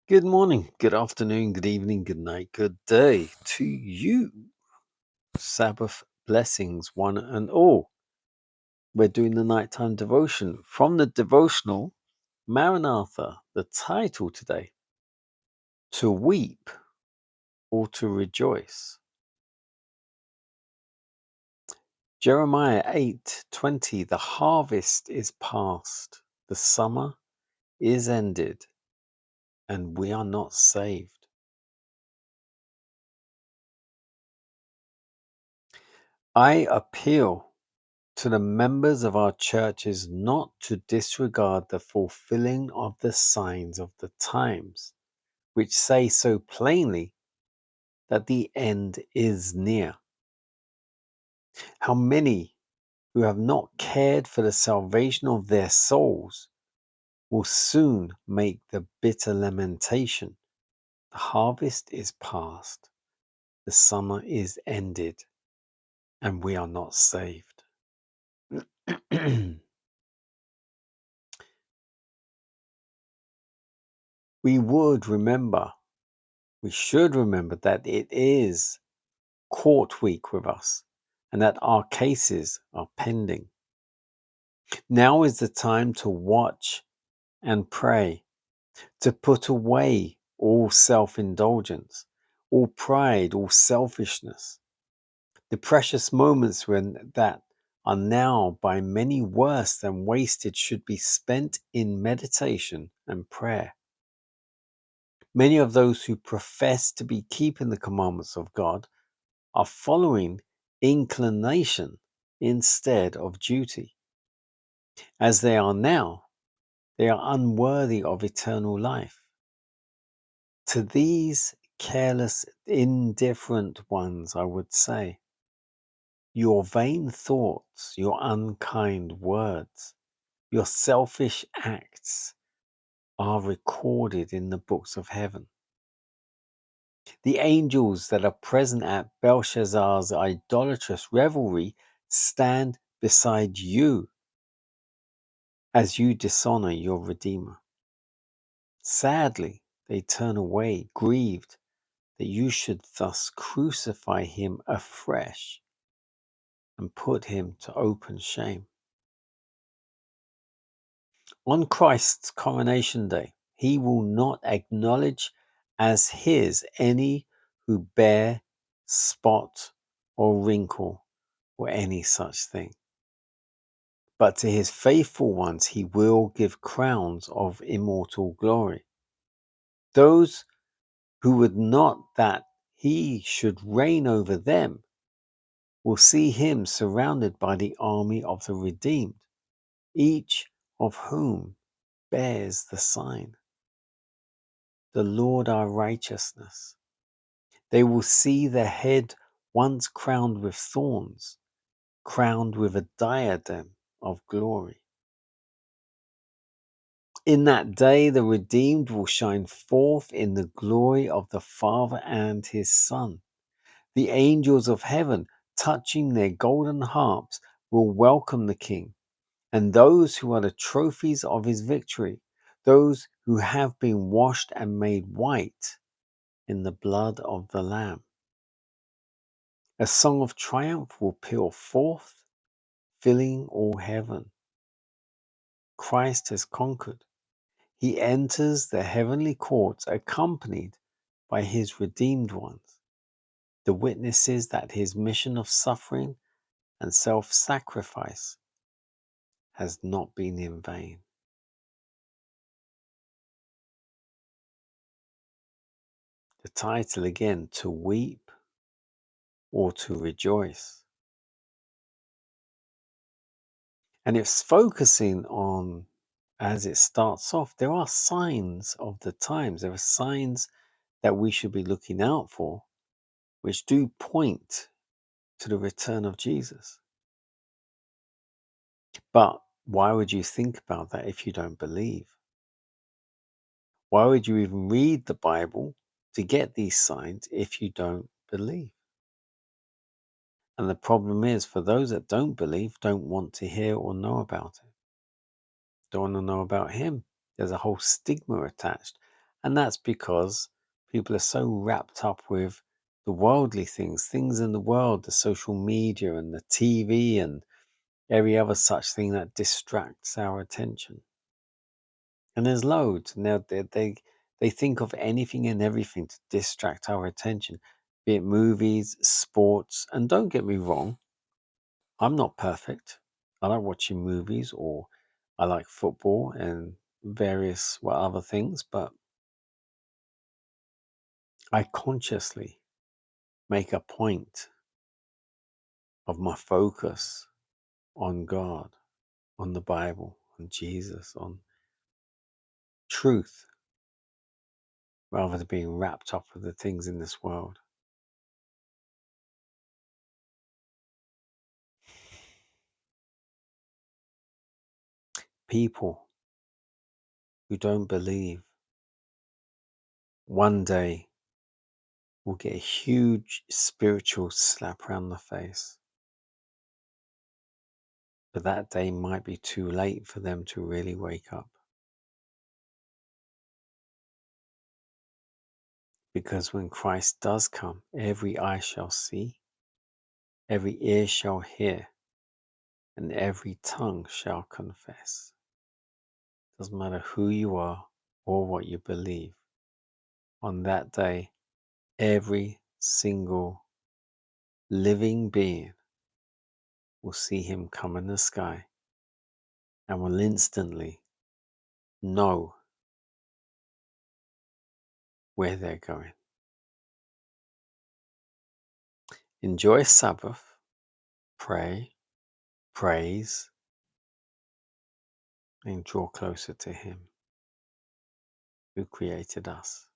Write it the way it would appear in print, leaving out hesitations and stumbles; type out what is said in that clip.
Good morning, good afternoon, good evening, good night, good day to you. Sabbath blessings, one and all. We're doing the nighttime devotion from the devotional Maranatha. The title today, To Weep or to Rejoice. Jeremiah 8:20. The harvest is past, the summer is ended, and we are not saved. I appeal to the members of our churches not to disregard the fulfilling of the signs of the times, which say so plainly that the end is near. How many who have not cared for the salvation of their souls will soon make the bitter lamentation. The harvest is past, the summer is ended, and we are not saved. We should remember that it is court week with us and that our cases are pending. Now is the time to watch and pray, to put away all self-indulgence, all pride, all selfishness. The precious moments when that are now by many worse than wasted should be spent in meditation and prayer. Many of those who profess to be keeping the commandments of God are following inclination instead of duty. As they are now, they are unworthy of eternal life. To these careless, indifferent ones, I would say, your vain thoughts, your unkind words, your selfish acts are recorded in the books of heaven. The angels that are present at Belshazzar's idolatrous revelry stand beside you as you dishonour your Redeemer. Sadly, they turn away, grieved that you should thus crucify him afresh and put him to open shame. On Christ's coronation day, he will not acknowledge as his any who bear spot or wrinkle or any such thing. But to his faithful ones he will give crowns of immortal glory. Those who would not that he should reign over them will see him surrounded by the army of the redeemed, each of whom bears the sign, the Lord our righteousness. They will see the head once crowned with thorns, crowned with a diadem of glory. In that day, the redeemed will shine forth in the glory of the Father and his Son. The angels of heaven, touching their golden harps, will welcome the King, and those who are the trophies of his victory, those who have been washed and made white in the blood of the Lamb. A song of triumph will peal forth, filling all heaven. Christ has conquered. He enters the heavenly courts accompanied by his redeemed ones, the witnesses that his mission of suffering and self-sacrifice has not been in vain. The title again, To Weep or to Rejoice. And it's focusing on, as it starts off, there are signs of the times. There are signs that we should be looking out for, which do point to the return of Jesus. But why would you think about that if you don't believe? Why would you even read the Bible to get these signs if you don't believe? And the problem is, for those that don't believe, don't want to hear or know about it, don't want to know about him. There's a whole stigma attached. And that's because people are so wrapped up with the worldly things in the world, the social media and the TV and every other such thing that distracts our attention. And there's loads. Now they think of anything and everything to distract our attention, be it movies, sports. And don't get me wrong, I'm not perfect. I like watching movies or I like football and various other things, but I consciously make a point of my focus on God, on the Bible, on Jesus, on truth, rather than being wrapped up with the things in this world. People who don't believe one day will get a huge spiritual slap around the face. But that day might be too late for them to really wake up. Because when Christ does come, every eye shall see, every ear shall hear, and every tongue shall confess. Doesn't matter who you are or what you believe. On that day, every single living being will see him come in the sky and will instantly know where they're going. Enjoy Sabbath, pray, praise, and draw closer to him who created us.